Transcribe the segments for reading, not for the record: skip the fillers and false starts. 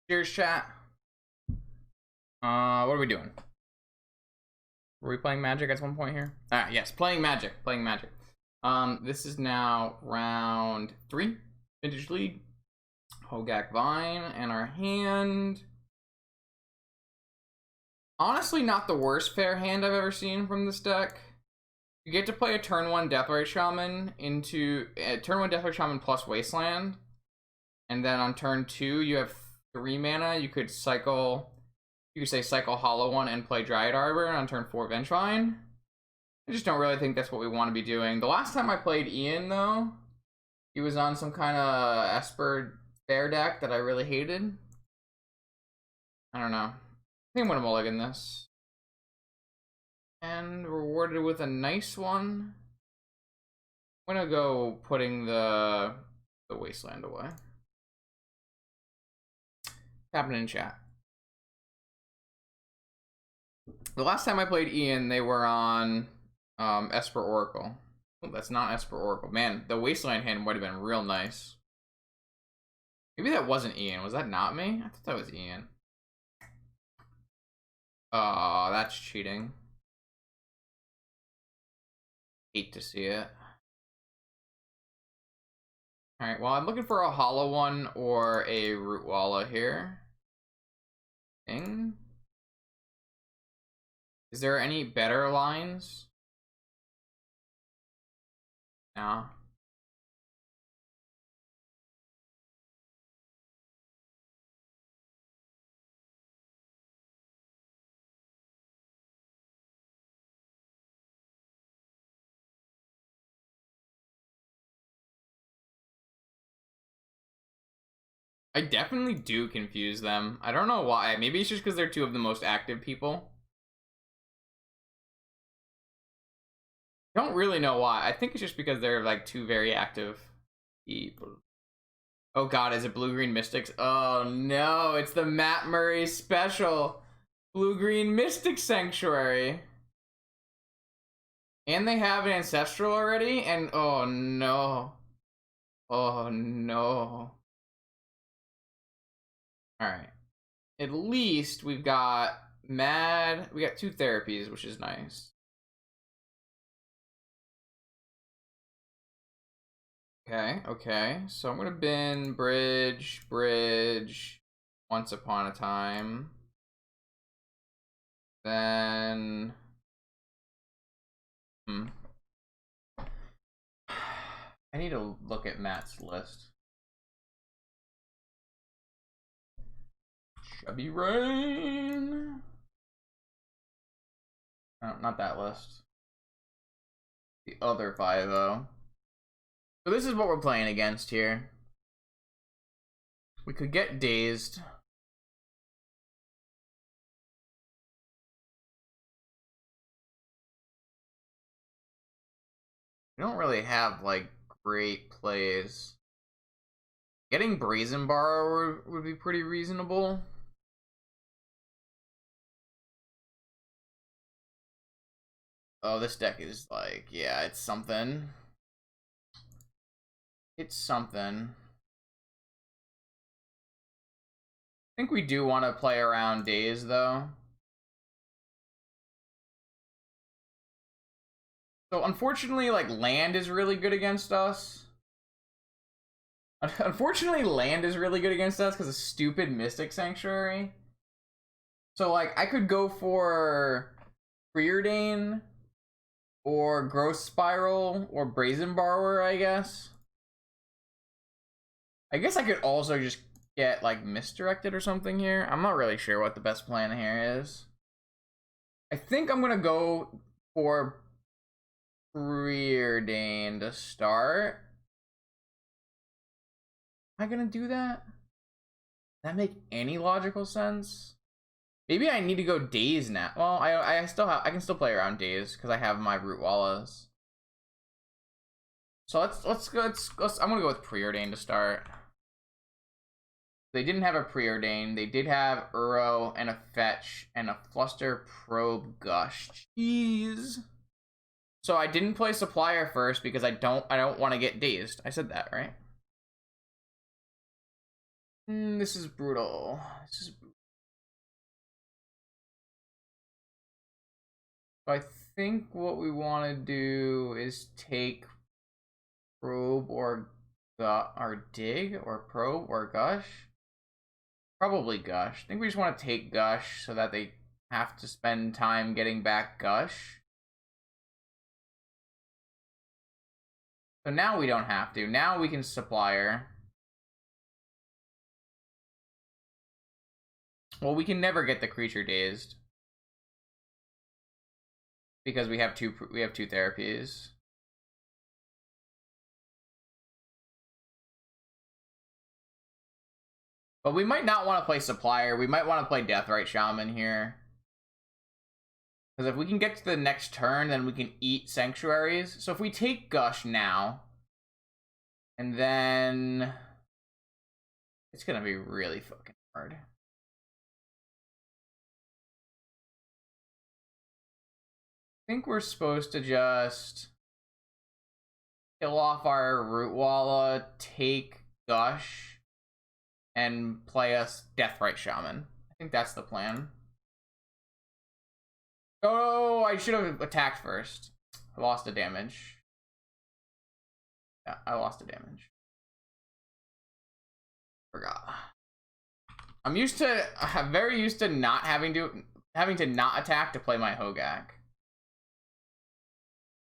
Cheers, chat. What are we doing? Were we playing Magic at one point here? Ah, yes, playing Magic. This is now round 3, Vintage League. HogaakVine, and our hand. Honestly, not the worst fair hand I've ever seen from this deck. You get to play a turn 1 Deathrite Shaman into turn 1 Deathrite Shaman plus Wasteland, and then on turn 2 you have 3 mana. You could cycle. You could say cycle Hollow One and play Dryad Arbor, and on turn 4 Vengevine. I just don't really think that's what we want to be doing. The last time I played Ian, though, he was on some kind of Esper fair deck that I really hated. I don't know. I think I'm gonna mulligan this. And rewarded with a nice one. I'm gonna go putting the Wasteland away. Happening in chat. The last time I played Ian, they were on Esper Oracle. Oh, that's not Esper Oracle. Man, the Wasteland hand might have been real nice. Maybe that wasn't Ian. Was that not me? I thought that was Ian. Oh, that's cheating. Hate to see it. Alright, well, I'm looking for a Hollow One or a Rootwalla here. Thing. Is there any better lines? No. I definitely do confuse them. I don't know why. Maybe it's just because they're two of the most active people. Don't really know why. I think it's just because they're like two very active people. Oh god, is it Blue-Green Mystics? Oh no, it's the Matt Murray special. Blue-Green Mystic Sanctuary. And they have an Ancestral already? And oh no. Oh no. Alright. At least we've got we got 2 therapies, which is nice. Okay. So I'm gonna bin bridge, Once Upon a Time. Then I need to look at Matt's list. Chubby Rain. Oh, not that list. The other 5-0. So this is what we're playing against here. We could get Dazed. We don't really have, like, great plays. Getting Brazen Borrower would be pretty reasonable. Oh, this deck is like, yeah, it's something. It's something. I think we do want to play around Daze, though. So, unfortunately, like, land is really good against us. Unfortunately, land is really good against us because of stupid Mystic Sanctuary. So, like, I could go for Preordain or Growth Spiral or Brazen Borrower, I guess. I guess I could also just get, like, Misdirected or something here. I'm not really sure what the best plan here is. I think I'm gonna go for Preordain to start. Am I gonna do that? Does that make any logical sense? Maybe I need to go Daze now. Well, I can still play around Daze because I have my Rootwallas. So let's I'm gonna go with Preordain to start. They didn't have a Preordain. They did have Uro and a Fetch and a Fluster Probe Gush. Jeez. So I didn't play Supplier first because I don't want to get Dazed. I said that, right? This is brutal. This is brutal. So I think what we want to do is take probe or dig or probe or gush. Probably gush. I think we just want to take gush so that they have to spend time getting back gush. So now we don't have to. Now we can supplier. Well, we can never get the creature dazed because we have two therapies. But we might not want to play supplier. We might want to play Deathrite Shaman here. Because if we can get to the next turn, then we can eat sanctuaries. So if we take Gush now, and then it's gonna be really fucking hard. I think we're supposed to just kill off our Root Walla, take Gush, and play us Deathrite Shaman. I think that's the plan. Oh, I should have attacked first. I lost the damage. Yeah, I lost the damage. Forgot. I'm very used to not having to not attack to play my Hogaak.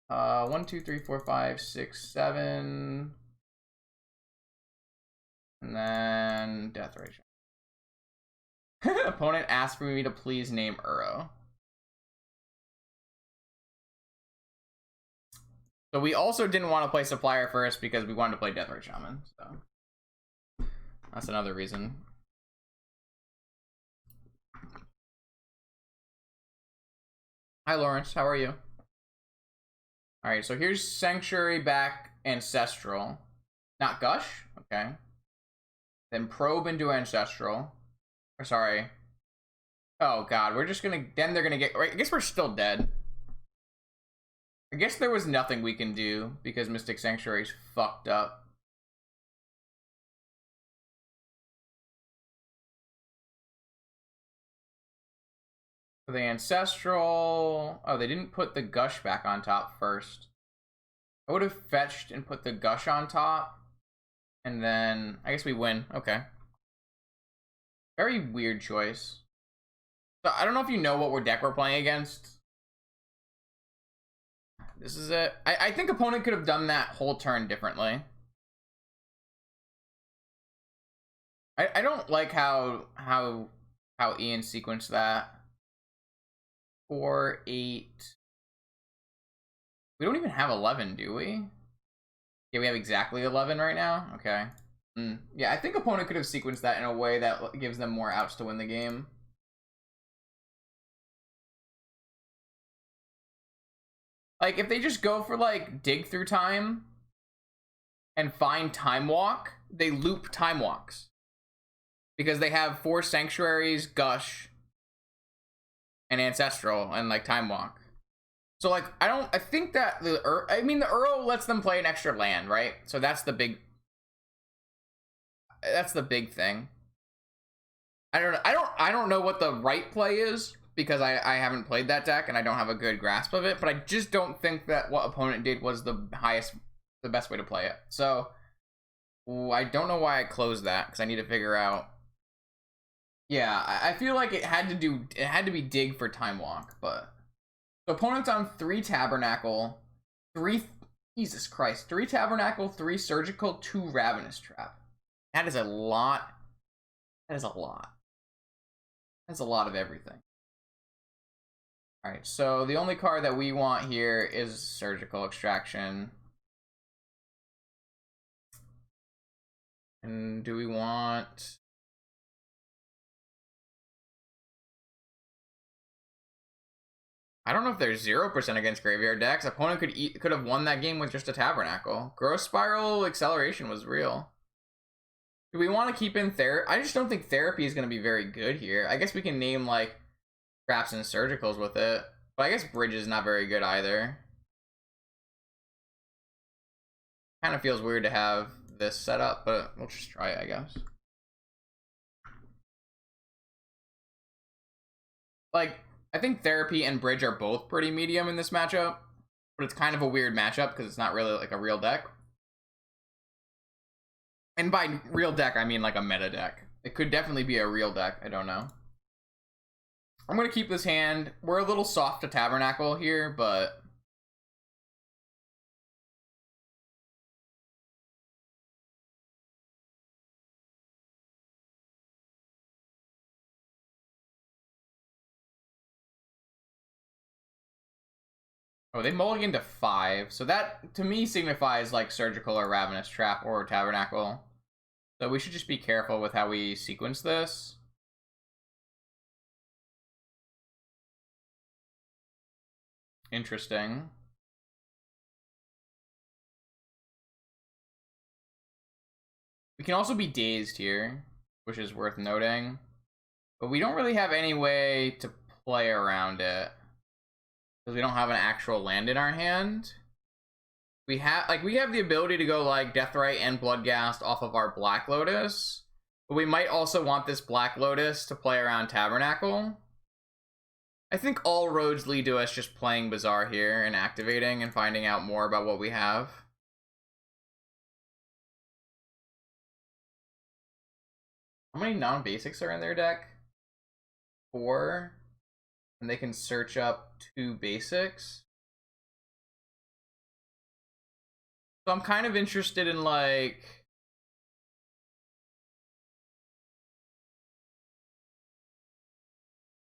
1, 2, 3, 4, 5, 6, 7. And then Death Ratio. Opponent asked for me to please name Uro. So we also didn't want to play Supplier first because we wanted to play Deathrite Shaman. So that's another reason. Hi Lawrence, how are you? Alright, so here's Sanctuary back Ancestral. Not Gush? Okay. Then Probe into Ancestral. Or sorry. Oh god, we're just gonna... Then they're gonna get... I guess we're still dead. I guess there was nothing we can do because Mystic Sanctuary's fucked up. For the Ancestral... Oh, they didn't put the Gush back on top first. I would have fetched and put the Gush on top. And then... I guess we win. Okay. Very weird choice. So, I don't know if you know what deck we're playing against. This is it. I think opponent could have done that whole turn differently. I don't like how Ian sequenced that. 4, 8. We don't even have 11, do we? Yeah, we have exactly 11 right now. Okay. Yeah, I think opponent could have sequenced that in a way that gives them more outs to win the game. Like, if they just go for, like, Dig Through Time and find Time Walk, they loop Time Walks. Because they have 4 Sanctuaries, Gush, and Ancestral, and, like, Time Walk. So, like, I think that the Uro lets them play an extra land, right? So that's the big thing. I don't know what the right play is because I haven't played that deck and I don't have a good grasp of it, but I just don't think that what opponent did was the best way to play it. So I don't know why I closed that because I need to figure out. Yeah, I feel like it had to be dig for Time Walk, but so opponent's on 3 Tabernacle, 3 Jesus Christ, 3 Tabernacle, 3 Surgical, 2 Ravenous Trap. That is a lot. That is a lot. That's a lot of everything. Alright, so the only card that we want here is Surgical Extraction. And do we want... I don't know if there's 0% against graveyard decks. Opponent could have won that game with just a Tabernacle. Growth Spiral Acceleration was real. Do we want to keep in Therapy? I just don't think Therapy is going to be very good here. I guess we can name, like, Traps and Surgicals with it. But I guess Bridge is not very good either. Kind of feels weird to have this set up, but we'll just try it, I guess. Like, I think Therapy and Bridge are both pretty medium in this matchup, but it's kind of a weird matchup because it's not really like a real deck. And by real deck, I mean like a meta deck. It could definitely be a real deck, I don't know. I'm gonna keep this hand. We're a little soft to Tabernacle here, but... Oh, they mulligan to 5. So that, to me, signifies like Surgical or Ravenous Trap or Tabernacle. So we should just be careful with how we sequence this. Interesting. We can also be dazed here, which is worth noting. But we don't really have any way to play around it. Because we don't have an actual land in our hand. We have the ability to go like Deathrite and Bloodghast off of our Black Lotus. But we might also want this Black Lotus to play around Tabernacle. I think all roads lead to us just playing Bazaar here and activating and finding out more about what we have. How many non-basics are in their deck? 4. And they can search up 2 basics. So I'm kind of interested in like...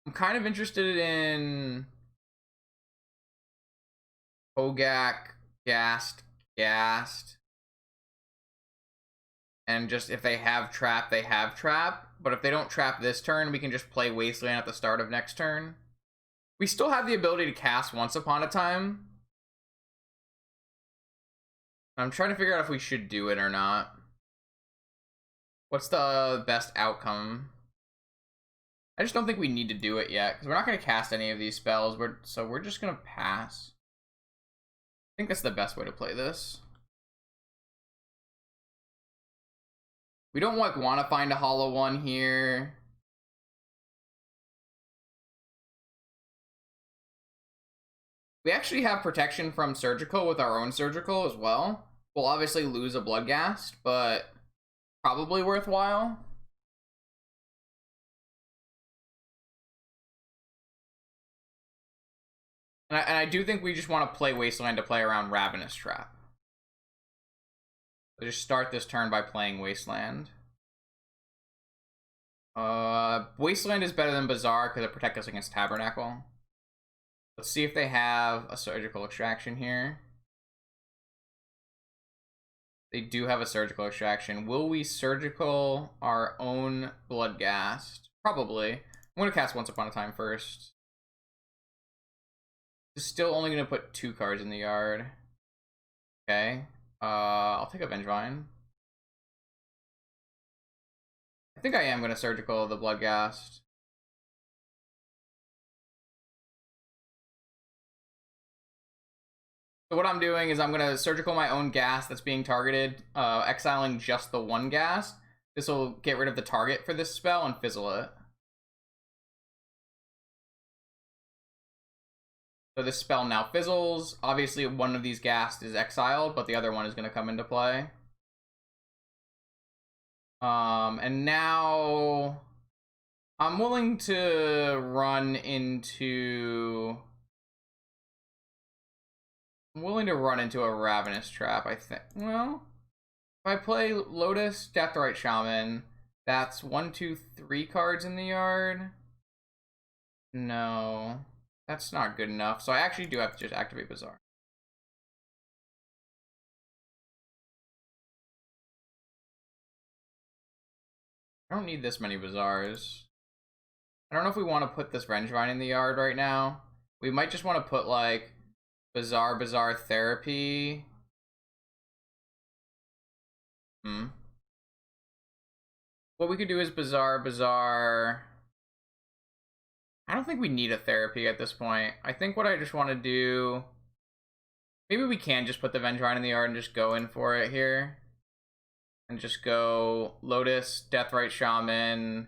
I'm kind of interested in Hogaak, Ghast. And just if they have trap, they have trap. But if they don't trap this turn, we can just play Wasteland at the start of next turn. We still have the ability to cast Once Upon a Time. I'm trying to figure out if we should do it or not. What's the best outcome? I just don't think we need to do it yet, because we're not going to cast any of these spells, so we're just going to pass. I think that's the best way to play this. We don't like want to find a hollow one here. We actually have protection from Surgical with our own Surgical as well. We'll obviously lose a Bloodghast, but probably worthwhile. And I do think we just want to play Wasteland to play around Ravenous Trap. So just start this turn by playing Wasteland. Wasteland is better than Bazaar because it protects us against Tabernacle. Let's see if they have a Surgical Extraction here. They do have a Surgical Extraction. Will we Surgical our own Bloodghast? Probably. I'm going to cast Once Upon a Time first. Still only going to put 2 cards in the yard. Okay. I'll take a Vengevine. I think I am going to Surgical the Bloodghast. So what I'm doing is I'm going to Surgical my own gas that's being targeted, exiling just the 1 gas. This will get rid of the target for this spell and fizzle it. So this spell now fizzles. Obviously one of these gas is exiled, but the other one is going to come into play. And now I'm willing to run into... I'm willing to run into a Ravenous Trap, I think. Well, if I play Lotus, Deathrite Shaman, that's 1, 2, 3 cards in the yard. No, that's not good enough. So I actually do have to just activate Bazaar. I don't need this many Bazaars. I don't know if we want to put this Vengevine in the yard right now. We might just want to put like Bazaar Therapy. What we could do is Bazaar. I don't think we need a Therapy at this point. I think what I just want to do... Maybe we can just put the Vengevine in the yard and just go in for it here. And just go Lotus, Deathrite Shaman,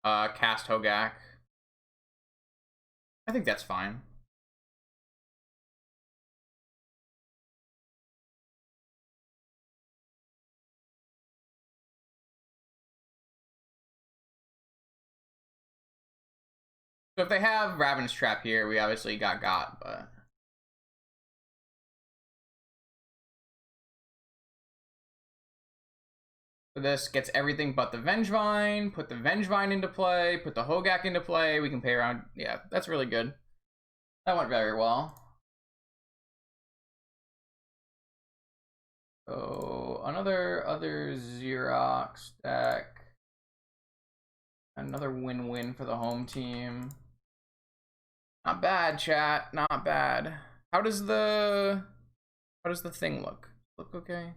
cast Hogaak. I think that's fine. So if they have Ravenous Trap here, we obviously got, but... So this gets everything but the Vengevine, put the Vengevine into play, put the Hogaak into play, we can pay around, yeah, that's really good. That went very well. So, other Xerox deck. Another win-win for the home team. Not bad, chat. Not bad. How does the thing look? Look okay?